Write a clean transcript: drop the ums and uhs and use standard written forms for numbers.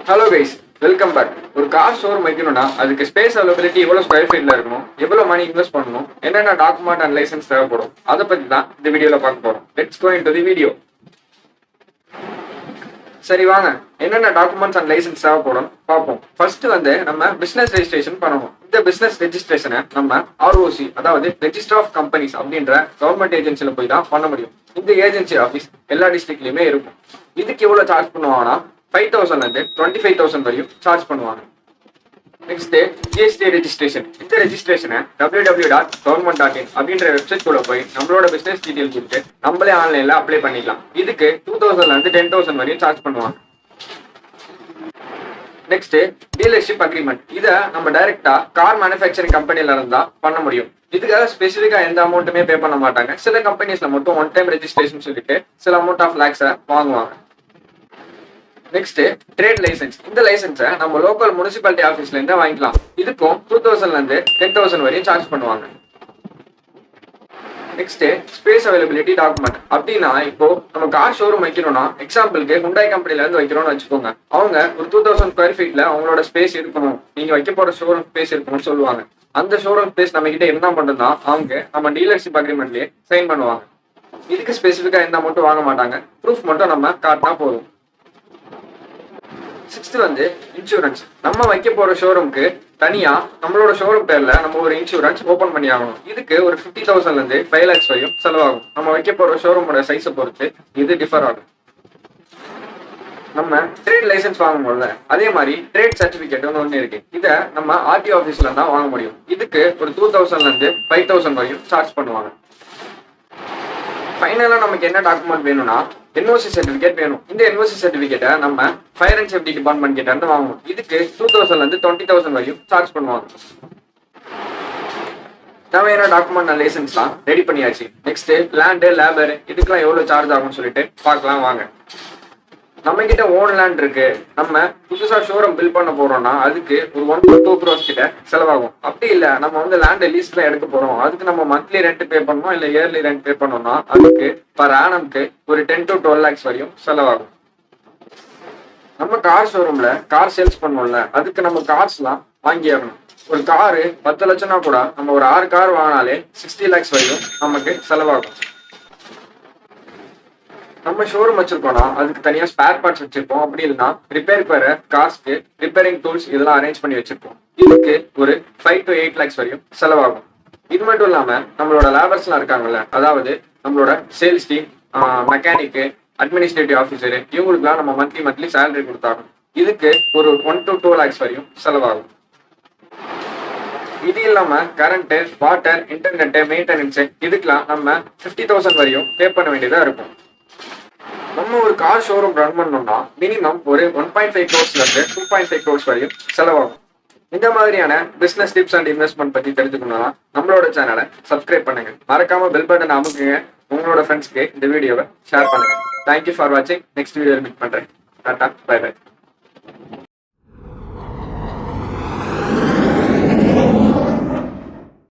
Hello guys, welcome back. ஒரு car showroom வைக்கணும்னா அதுக்கு ஸ்பேஸ் அவைலபிலிட்டி எவ்வளோ ஸ்கொயர் ஃபீட்ல இருக்கணும், எவ்வளோ மணி இன்வெஸ்ட் பண்ணணும், என்னென்ன டாக்குமெண்ட் அண்ட் லைசன்ஸ் தேவைப்படும், அதை பற்றி தான் இந்த வீடியோவில் பார்க்க போகிறோம். Let's go into the video. சரி வாங்க, என்னென்ன டாக்குமெண்ட்ஸ் அண்ட் லைசன்ஸ் தேவைப்படும் பார்ப்போம். ஃபர்ஸ்ட் நம்ம பிசினஸ் ரெஜிஸ்ட்ரேஷன் பண்ணணும். இந்த பிசினஸ் ரெஜிஸ்ட்ரேஷனை நம்ம ஆர்ஓசி, அதாவது ரெஜிஸ்டர் ஆஃப் கம்பெனிஸ் அப்படின்ற கவர்மெண்ட் ஏஜென்சியில் போய் தான் பண்ண முடியும். இந்த ஏஜென்சி ஆஃபீஸ் எல்லா டிஸ்ட்ரிக்ட்லையுமே இருக்கும். இதுக்கு எவ்வளோ சார்ஜ் பண்ணுவாங்கன்னா 5,000 25,000 வரையும் சார்ஜ் பண்ணுவாங்க. Next GST registration. இந்த ரெஜிஸ்ட்ரேஷனை www.government.in அப்படின்ற வெப்சைட் கூட போய் நம்மளோட பிசினஸ் டீடைல் கொடுத்து நம்மளே ஆன்லைன்ல அப்ளை பண்ணிக்கலாம். இதுக்கு 2,000 10,000 வரையும் சார்ஜ் பண்ணுவாங்க. Next dealership agreement. இதை நம்ம டைரக்டா கார் மேனுஃபேக்சரிங் கம்பெனில இருந்தா பண்ண முடியும். இதுக்காக ஸ்பெசிஃபிக்கா எந்த அமௌண்ட்டுமே பே பண்ண மாட்டாங்க. சில கம்பெனிஸ்ல மட்டும் ஒன் டைம் ரெஜிஸ்ட்ரேஷன் சொல்லிட்டு சில அமௌண்ட் ஆஃப் லேக்ஸை வாங்குவாங்க. Next trade licence. இந்த லைசன்ஸை நம்ம லோக்கல் முனிசிபாலிட்டி ஆஃபீஸ்ல இருந்து வாங்கிக்கலாம். இதுக்கும் 2,000 10,000 வரையும் சார்ஜ் பண்ணுவாங்க. Next space availability document. அப்படின்னா இப்போ நம்ம கார் ஷோரூம் வைக்கணும்னா, எக்ஸாம்பிளுக்கு Hyundai கம்பெனில இருந்து வைக்கிறோம்னு வச்சுக்கோங்க. அவங்க ஒரு 2,000 ஸ்கொயர் ஃபீட்ல அவங்களோட ஸ்பேஸ் இருக்கணும், நீங்க வைக்க போற ஷோரூம் ஸ்பேஸ் இருக்கணும்னு சொல்லுவாங்க. அந்த ஷோரூம் ஸ்பேஸ் நம்ம கிட்ட என்ன பண்றதுன்னா அவங்க நம்ம டீலர்ஷிப் அக்ரிமெண்ட்லயே சைன் பண்ணுவாங்க. இதுக்கு ஸ்பெசிஃபிக்கா எந்த அமௌண்ட்டும் வாங்க மாட்டாங்க. ப்ரூஃப் மட்டும் நம்ம காட்டினா போதும். Sixth insurance. நம்ம வைக்க போற ஷோரூம்க்கு தனியா நம்மளோட ஷோரூம் பேர்ல நம்ம ஒரு இன்சூரன்ஸ் ஓபன் பண்ணி ஆகணும். இதுக்கு ஒரு 50,000 5 lakhs வரையும் செலவாகும். நம்ம வைக்க போற ஷோரூமோட சைஸை பொறுத்து இது டிஃபர் ஆகும். நம்ம ட்ரேட் லைசன்ஸ் வாங்கும்போது அதே மாதிரி ட்ரேட் சர்டிபிகேட் ஒன்று இருக்கு. இதை நம்ம ஆர்டி ஆஃபீஸ்ல தான் வாங்க முடியும். இதுக்கு ஒரு 2,000 5,000 வரையும் சார்ஜ் பண்ணுவாங்க. ஃபைனலா நமக்கு என்ன டாக்குமெண்ட் வேணும்னா என்ஓசி சர்டிபிகேட் வேணும். இந்த என்ஓசி சர்டிபிகேட்டை நம்ம ஃபயர் அண்ட் சேஃப்டி டிபார்ட்மெண்ட் கிட்ட இருந்து வாங்கணும். இதுக்கு 2,000 20,000 வரையும் சார்ஜ் பண்ணுவாங்க. தேவையான டாக்குமெண்ட் அண்ட் லைசன்ஸ்லாம் ரெடி பண்ணியாச்சு. நெக்ஸ்ட் லேண்டு லேபர் இதுக்கெல்லாம் எவ்வளவு சார்ஜ் ஆகும்னு சொல்லிட்டு பார்க்கலாம் வாங்க. நம்ம கிட்ட ஓன் லேண்ட் இருக்கு. நம்ம புதுசா ஷோரூம் பில் பண்ண போறோம்னா அதுக்கு ஒரு 1 to 2 crores கிட்ட செலவாகும். அப்படி இல்ல நம்ம லேண்ட் லீஸ்ல எடுக்க போறோம், அதுக்கு நம்ம மந்த்லி ரெண்ட் பே பண்ணணும் இல்ல இயர்லி ரெண்ட் பே பண்ணோம்னா அதுக்கு பர் ஆனம்க்கு ஒரு 10 to 12 lakhs வரையும் செலவாகும். நம்ம கார் ஷோரூம்ல கார் சேல்ஸ் பண்ணோம்ல, அதுக்கு நம்ம கார்ஸ் எல்லாம் வாங்கிடணும். ஒரு காரு 10 லட்சம்னா கூட நம்ம ஒரு 6 கார் வாங்கினாலே 60 lakhs வரையும் நமக்கு செலவாகும். நம்ம ஷோரூம் வச்சிருக்கோம்னா அதுக்கு தனியா ஸ்பேர் பார்ட்ஸ் வச்சிருப்போம். அப்படி இல்லைன்னா ரிப்பேர் பண்ண கார்ஸ்க்கு ரிப்பேரிங் டூல்ஸ் இதெல்லாம் அரேஞ்ச் பண்ணி வச்சிருப்போம். இதுக்கு ஒரு 5 to 8 lakhs வரையும் செலவாகும். இது மட்டும் இல்லாம நம்மளோட லேபர்ஸ் எல்லாம் இருக்காங்கல்ல, அதாவது நம்மளோட sales team, mechanic, administrative officer, இவங்களுக்குலாம் நம்ம மந்த்லி சேலரி கொடுத்தாகும். இதுக்கு ஒரு 1 to 2 lakhs வரையும் செலவாகும். இது இல்லாம கரண்ட், வாட்டர், இன்டர்நெட், மெயின்டெனன்ஸ் இதுக்கெல்லாம் நம்ம 50,000 வரையும் பே பண்ண வேண்டியதா இருக்கும். நம்ம ஒரு கார் ஷோரூம் ரன் பண்ணோம்னா மினிமம் ஒரு 1.5 crores 2.5 crores வரையும் செலவாகும். இந்த மாதிரியான பிசினஸ் டிப்ஸ் அண்ட் இன்வெஸ்ட்மெண்ட் பத்தி தெரிஞ்சுக்கணும்னா நம்மளோட சேனலை சப்ஸ்கிரைப் பண்ணுங்க. மறக்காம பெல் பட்டன் அமுக்குங்க. உங்களோட ஃப்ரெண்ட்ஸ்க்கு இந்த வீடியோவை ஷேர் பண்ணுங்க. தேங்க்யூ ஃபார் வாட்சிங். நெக்ஸ்ட் வீடியோவில் மீட் பண்றேன். Tata, bye by.